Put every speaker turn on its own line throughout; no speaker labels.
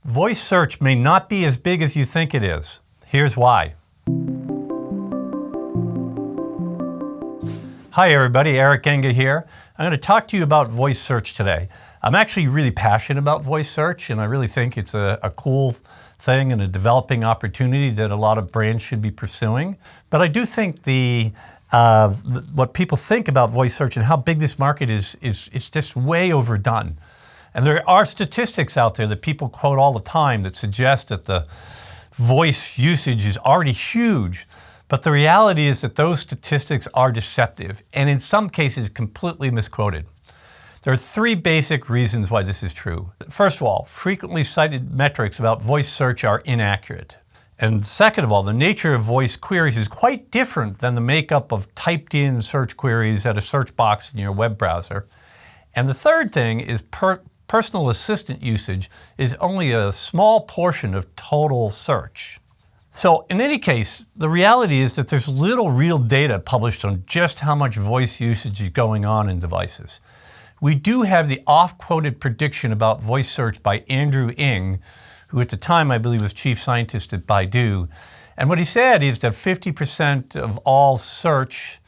Voice search may not be as big as you think it is. Here's why. Hi everybody, Enge here. I'm going to talk to you about voice search today. I'm actually really passionate about voice search, and I really think it's a cool thing and a developing opportunity that a lot of brands should be pursuing. But I do think what people think about voice search and how big this market is just way overdone. And there are statistics out there that people quote all the time that suggest that the voice usage is already huge. But the reality is that those statistics are deceptive and in some cases completely misquoted. There are three basic reasons why this is true. First of all, frequently cited metrics about voice search are inaccurate. And second of all, the nature of voice queries is quite different than the makeup of typed in search queries at a search box in your web browser. And the third thing is personal assistant usage is only a small portion of total search. So in any case, the reality is that there's little real data published on just how much voice usage is going on in devices. We do have the oft-quoted prediction about voice search by Enge, who at the time I believe was chief scientist at Baidu. And what he said is that 50% of all search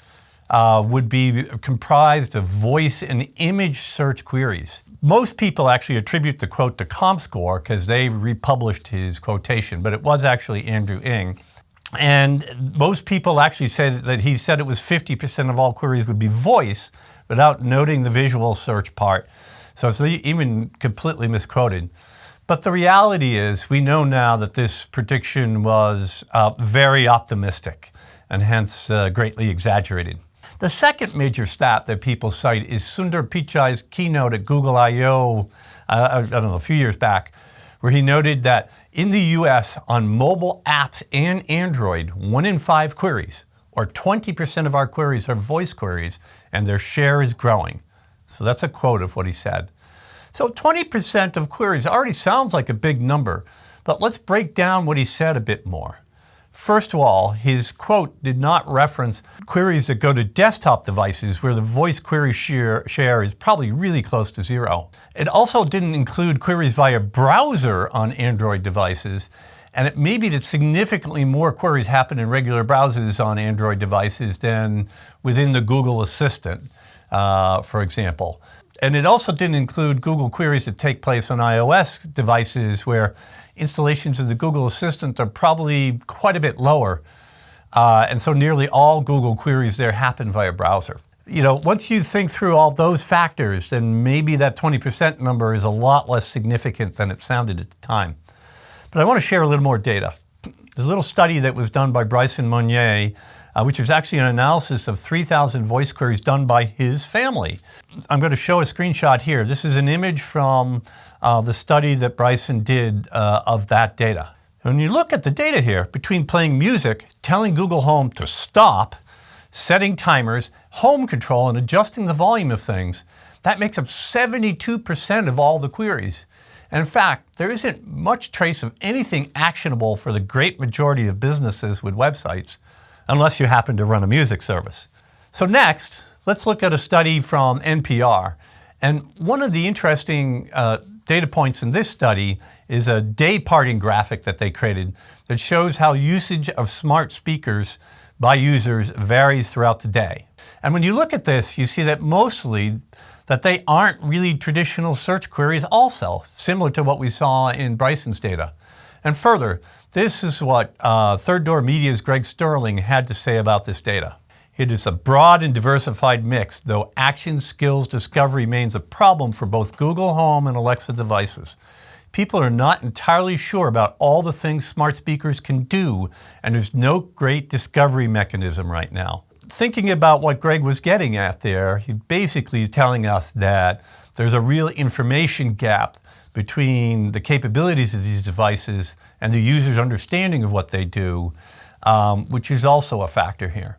would be comprised of voice and image search queries. Most people actually attribute the quote to ComScore because they republished his quotation, but it was actually Enge. And most people actually said that he said it was 50% of all queries would be voice without noting the visual search part. So it's even completely misquoted. But the reality is we know now that this prediction was very optimistic and hence greatly exaggerated. The second major stat that people cite is Sundar Pichai's keynote at Google I/O, a few years back, where he noted that in the US on mobile apps and Android, 1 in 5 queries, or 20% of our queries are voice queries, and their share is growing. So that's a quote of what he said. So 20% of queries already sounds like a big number, but let's break down what he said a bit more. First of all, his quote did not reference queries that go to desktop devices where the voice query share is probably really close to 0. It also didn't include queries via browser on Android devices, and it may be that significantly more queries happen in regular browsers on Android devices than within the Google Assistant, for example. And it also didn't include Google queries that take place on iOS devices where installations of the Google Assistant are probably quite a bit lower. And so nearly all Google queries there happen via browser. You know, once you think through all those factors, then maybe that 20% number is a lot less significant than it sounded at the time. But I want to share a little more data. There's a little study that was done by Bryson Monnier, which is actually an analysis of 3,000 voice queries done by his family. I'm going to show a screenshot here. This is an image from the study that Bryson did of that data. When you look at the data here, between playing music, telling Google Home to stop, setting timers, home control, and adjusting the volume of things, that makes up 72% of all the queries. And in fact, there isn't much trace of anything actionable for the great majority of businesses with websites, unless you happen to run a music service. So next, let's look at a study from NPR. And one of the interesting data points in this study is a day parting graphic that they created that shows how usage of smart speakers by users varies throughout the day. And when you look at this, you see that mostly that they aren't really traditional search queries also, similar to what we saw in Bryson's data. And further, this is what Third Door Media's Greg Sterling had to say about this data. It is a broad and diversified mix, though action skills discovery remains a problem for both Google Home and Alexa devices. People are not entirely sure about all the things smart speakers can do, and there's no great discovery mechanism right now. Thinking about what Greg was getting at there, he basically is telling us that there's a real information gap between the capabilities of these devices and the user's understanding of what they do, which is also a factor here.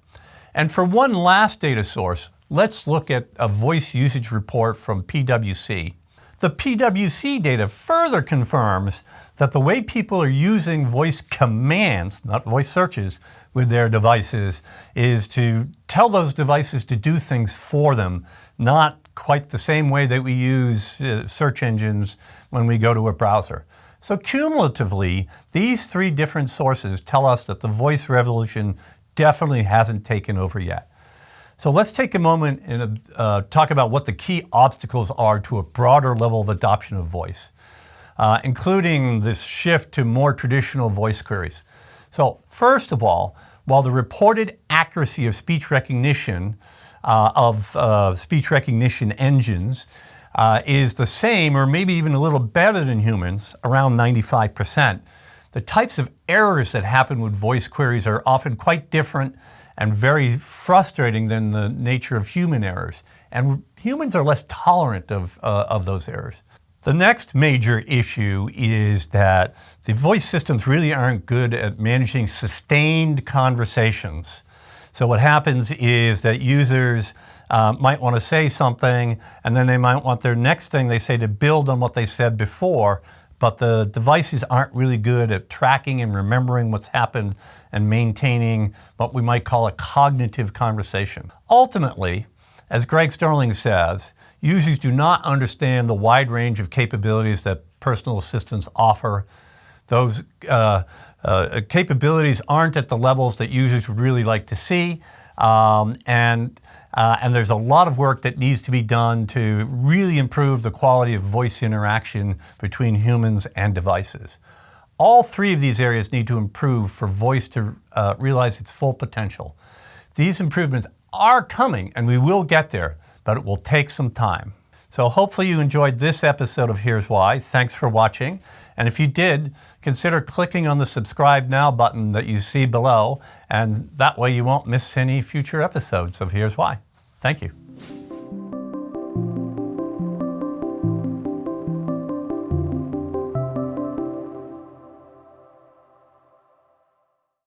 And for one last data source, let's look at a voice usage report from PwC. The PwC data further confirms that the way people are using voice commands, not voice searches, with their devices is to tell those devices to do things for them, not quite the same way that we use search engines when we go to a browser. So cumulatively, these three different sources tell us that the voice revolution definitely hasn't taken over yet. So let's take a moment and talk about what the key obstacles are to a broader level of adoption of voice, including this shift to more traditional voice queries. So first of all, while the reported accuracy of speech recognition engines is the same or maybe even a little better than humans, around 95%, the types of errors that happen with voice queries are often quite different and very frustrating than the nature of human errors. And humans are less tolerant of those errors. The next major issue is that the voice systems really aren't good at managing sustained conversations. So what happens is that users might want to say something, and then they might want their next thing they say to build on what they said before, but the devices aren't really good at tracking and remembering what's happened and maintaining what we might call a cognitive conversation. Ultimately, as Greg Sterling says, users do not understand the wide range of capabilities that personal assistants offer. Those capabilities aren't at the levels that users would really like to see, and there's a lot of work that needs to be done to really improve the quality of voice interaction between humans and devices. All three of these areas need to improve for voice to realize its full potential. These improvements are coming, and we will get there, but it will take some time. So hopefully you enjoyed this episode of Here's Why. Thanks for watching. And if you did, consider clicking on the subscribe now button that you see below, and that way you won't miss any future episodes of Here's Why. Thank you.